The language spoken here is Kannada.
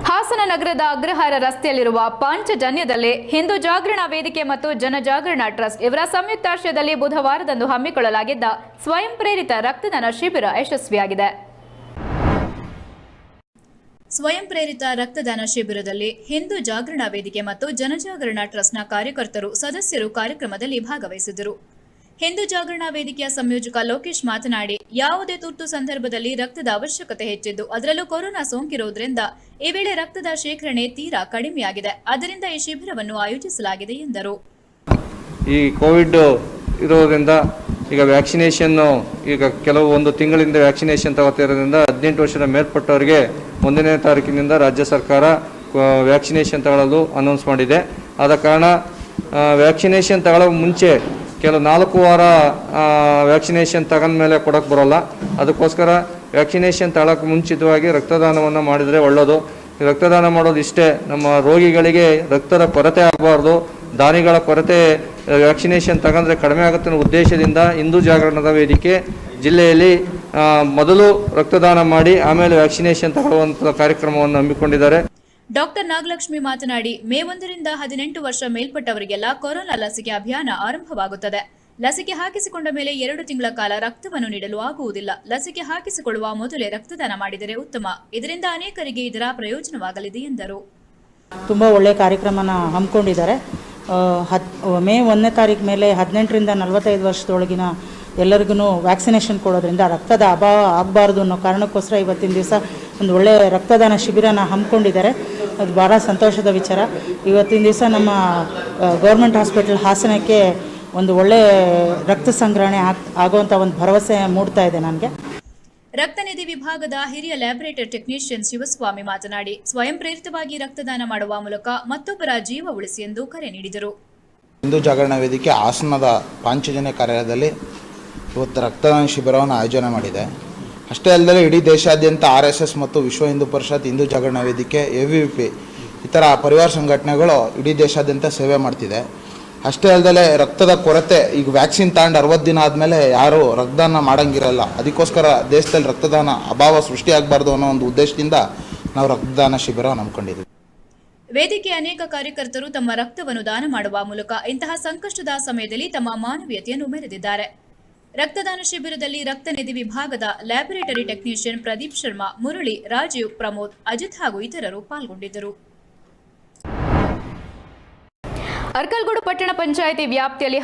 ಹಾಸನ ನಗರದ ಅಗ್ರಹಾರ ರಸ್ತೆಯಲ್ಲಿರುವ ಪಾಂಚಜನ್ಯದಲ್ಲಿ ಹಿಂದೂ ಜಾಗರಣ ವೇದಿಕೆ ಮತ್ತು ಜನಜಾಗರಣ ಟ್ರಸ್ಟ್ ಇವರ ಸಂಯುಕ್ತಾಶ್ರಯದಲ್ಲಿ ಬುಧವಾರದಂದು ಹಮ್ಮಿಕೊಳ್ಳಲಾಗಿದ್ದ ಸ್ವಯಂ ಪ್ರೇರಿತ ರಕ್ತದಾನ ಶಿಬಿರ ಯಶಸ್ವಿಯಾಗಿದೆ. ಸ್ವಯಂ ಪ್ರೇರಿತ ರಕ್ತದಾನ ಶಿಬಿರದಲ್ಲಿ ಹಿಂದೂ ಜಾಗರಣ ವೇದಿಕೆ ಮತ್ತು ಜನಜಾಗರಣ ಟ್ರಸ್ಟ್ನ ಕಾರ್ಯಕರ್ತರು ಸದಸ್ಯರು ಕಾರ್ಯಕ್ರಮದಲ್ಲಿ ಭಾಗವಹಿಸಿದರು. ಹಿಂದೂ ಜಾಗರಣ ವೇದಿಕೆಯ ಸಂಯೋಜಕ ಲೋಕೇಶ್ ಮಾತನಾಡಿ, ಯಾವುದೇ ತುರ್ತು ಸಂದರ್ಭದಲ್ಲಿ ರಕ್ತದ ಅವಶ್ಯಕತೆ ಹೆಚ್ಚಿದ್ದು, ಅದರಲ್ಲೂ ಕೊರೋನಾ ಸೋಂಕಿರುವುದರಿಂದ ಈ ವೇಳೆ ರಕ್ತದ ಶೇಖರಣೆ ತೀರಾ ಕಡಿಮೆಯಾಗಿದೆ. ಆದ್ದರಿಂದ ಈ ಶಿಬಿರವನ್ನು ಆಯೋಜಿಸಲಾಗಿದೆ ಎಂದರು. ಈ ಕೋವಿಡ್ ಇರೋದ್ರಿಂದ ಈಗ ವ್ಯಾಕ್ಸಿನೇಷನ್ ಈಗ ಕೆಲವು ಒಂದು ತಿಂಗಳಿಂದ ವ್ಯಾಕ್ಸಿನೇಷನ್ ತಗೋತಿರೋದ್ರಿಂದ 18 ವರ್ಷದ ಮೇಲ್ಪಟ್ಟವರಿಗೆ 1ನೇ ತಾರೀಕಿನಿಂದ ರಾಜ್ಯ ಸರ್ಕಾರ ವ್ಯಾಕ್ಸಿನೇಷನ್ ತಗೊಳ್ಳಲು ಅನೌನ್ಸ್ ಮಾಡಿದೆ. ಆದ ಕಾರಣ ವ್ಯಾಕ್ಸಿನೇಷನ್ ತಗೊಳ್ಳೋ ಮುಂಚೆ ಕೆಲವು 4 ವಾರ ವ್ಯಾಕ್ಸಿನೇಷನ್ ತಗೊಂಡ ಮೇಲೆ ಕೊಡೋಕ್ಕೆ ಬರೋಲ್ಲ. ಅದಕ್ಕೋಸ್ಕರ ವ್ಯಾಕ್ಸಿನೇಷನ್ ತಗೊಳ್ಳೋಕ್ಕೆ ಮುಂಚಿತವಾಗಿ ರಕ್ತದಾನವನ್ನು ಮಾಡಿದರೆ ಒಳ್ಳೆಯದು. ರಕ್ತದಾನ ಮಾಡೋದು ಇಷ್ಟೇ, ನಮ್ಮ ರೋಗಿಗಳಿಗೆ ರಕ್ತದ ಕೊರತೆ ಆಗಬಾರ್ದು, ದಾನಿಗಳ ಕೊರತೆ ವ್ಯಾಕ್ಸಿನೇಷನ್ ತಗೊಂಡ್ರೆ ಕಡಿಮೆ ಆಗುತ್ತೆ ಅನ್ನೋ ಉದ್ದೇಶದಿಂದ ಹಿಂದೂ ಜಾಗರಣದ ವೇದಿಕೆ ಜಿಲ್ಲೆಯಲ್ಲಿ ಮೊದಲು ರಕ್ತದಾನ ಮಾಡಿ ಆಮೇಲೆ ವ್ಯಾಕ್ಸಿನೇಷನ್ ತಗೊಳ್ಳುವಂಥ ಕಾರ್ಯಕ್ರಮವನ್ನು ಹಮ್ಮಿಕೊಂಡಿದ್ದಾರೆ. ಡಾಕ್ಟರ್ ನಾಗಲಕ್ಷ್ಮಿ ಮಾತನಾಡಿ, ಮೇ 1ರಿಂದ 18 ವರ್ಷ ಮೇಲ್ಪಟ್ಟವರಿಗೆಲ್ಲ ಕೊರೋನಾ ಲಸಿಕೆ ಅಭಿಯಾನ ಆರಂಭವಾಗುತ್ತದೆ. ಲಸಿಕೆ ಹಾಕಿಸಿಕೊಂಡ ಮೇಲೆ 2 ತಿಂಗಳ ಕಾಲ ರಕ್ತವನ್ನು ನೀಡಲು ಆಗುವುದಿಲ್ಲ. ಲಸಿಕೆ ಹಾಕಿಸಿಕೊಳ್ಳುವ ಮೊದಲೇ ರಕ್ತದಾನ ಮಾಡಿದರೆ ಉತ್ತಮ. ಇದರಿಂದ ಅನೇಕರಿಗೆ ಇದರ ಪ್ರಯೋಜನವಾಗಲಿದೆ ಎಂದರು. ತುಂಬ ಒಳ್ಳೆಯ ಕಾರ್ಯಕ್ರಮನ ಹಮ್ಮಿಕೊಂಡಿದ್ದಾರೆ. ಮೇ 1ನೇ ತಾರೀಕು ಮೇಲೆ 18ರಿಂದ 45 ವರ್ಷದೊಳಗಿನ ಎಲ್ಲರಿಗೂ ವ್ಯಾಕ್ಸಿನೇಷನ್ ಕೊಡೋದ್ರಿಂದ ರಕ್ತದ ಅಭಾವ ಆಗಬಾರ್ದು ಅನ್ನೋ ಕಾರಣಕ್ಕೋಸ್ಕರ ಇವತ್ತಿನ ದಿವಸ ಒಂದು ಒಳ್ಳೆಯ ರಕ್ತದಾನ ಶಿಬಿರನ ಹಮ್ಮಿಕೊಂಡಿದ್ದಾರೆ. ಅದು ಭಾಳ ಸಂತೋಷದ ವಿಚಾರ. ಇವತ್ತಿನ ದಿವಸ ನಮ್ಮ ಗೌರ್ಮೆಂಟ್ ಹಾಸ್ಪಿಟಲ್ ಹಾಸನಕ್ಕೆ ಒಂದು ಒಳ್ಳೆಯ ರಕ್ತ ಸಂಗ್ರಹಣೆ ಆಗುವಂಥ ಒಂದು ಭರವಸೆ ಮೂಡ್ತಾ ಇದೆ ನನಗೆ. ರಕ್ತನಿಧಿ ವಿಭಾಗದ ಹಿರಿಯ ಲ್ಯಾಬೊರೇಟರಿ ಟೆಕ್ನಿಷಿಯನ್ ಶಿವಸ್ವಾಮಿ ಮಾತನಾಡಿ, ಸ್ವಯಂ ಪ್ರೇರಿತವಾಗಿ ರಕ್ತದಾನ ಮಾಡುವ ಮೂಲಕ ಮತ್ತೊಬ್ಬರ ಜೀವ ಉಳಿಸಿ ಎಂದು ಕರೆ ನೀಡಿದರು. ಹಿಂದೂ ಜಾಗರಣ ವೇದಿಕೆ ಹಾಸನದ ಪಾಂಚಜನ್ಯ ಕಾರ್ಯಾಲಯದಲ್ಲಿ ಇವತ್ತು ರಕ್ತದಾನ ಶಿಬಿರವನ್ನು ಆಯೋಜನೆ ಮಾಡಿದೆ. ಅಷ್ಟೇ ಅಲ್ಲದೆ ಇಡೀ ದೇಶಾದ್ಯಂತ RSS ಮತ್ತು ವಿಶ್ವ ಹಿಂದೂ ಪರಿಷತ್, ಹಿಂದೂ ಜಾಗರಣ ವೇದಿಕೆ, AVP ಈ ಥರ ಪರಿವಾರ ಸಂಘಟನೆಗಳು ಇಡೀ ದೇಶಾದ್ಯಂತ ಸೇವೆ ಮಾಡ್ತಿದೆ. ಅಷ್ಟೇ ಅಲ್ಲದೆ ರಕ್ತದ ಕೊರತೆ, ಈಗ ವ್ಯಾಕ್ಸಿನ್ ತಗೊಂಡು 60 ದಿನ ಆದಮೇಲೆ ಯಾರೂ ರಕ್ತದಾನ ಮಾಡೋಂಗಿರಲ್ಲ. ಅದಕ್ಕೋಸ್ಕರ ದೇಶದಲ್ಲಿ ರಕ್ತದಾನ ಅಭಾವ ಸೃಷ್ಟಿಯಾಗಬಾರ್ದು ಅನ್ನೋ ಒಂದು ಉದ್ದೇಶದಿಂದ ನಾವು ರಕ್ತದಾನ ಶಿಬಿರ ನಂಬ್ಕೊಂಡಿದ್ದೀವಿ. ವೇದಿಕೆ ಅನೇಕ ಕಾರ್ಯಕರ್ತರು ತಮ್ಮ ರಕ್ತವನ್ನು ದಾನ ಮಾಡುವ ಮೂಲಕ ಇಂತಹ ಸಂಕಷ್ಟದ ಸಮಯದಲ್ಲಿ ತಮ್ಮ ಮಾನವೀಯತೆಯನ್ನು ಮೆರೆದಿದ್ದಾರೆ. ರಕ್ತದಾನ ಶಿಬಿರದಲ್ಲಿ ರಕ್ತನಿಧಿ ವಿಭಾಗದ ಲ್ಯಾಬೊರೇಟರಿ ಟೆಕ್ನಿಷಿಯನ್ ಪ್ರದೀಪ್ ಶರ್ಮಾ, ಮುರಳಿ, ರಾಜೀವ್, ಪ್ರಮೋದ್, ಅಜಿತ್ ಹಾಗೂ ಇತರರು ಪಾಲ್ಗೊಂಡಿದ್ದರು. ಅರ್ಕಲ್ಗೂಡು ಪಟ್ಟಣ ಪಂಚಾಯಿತಿ ವ್ಯಾಪ್ತಿಯಲ್ಲಿ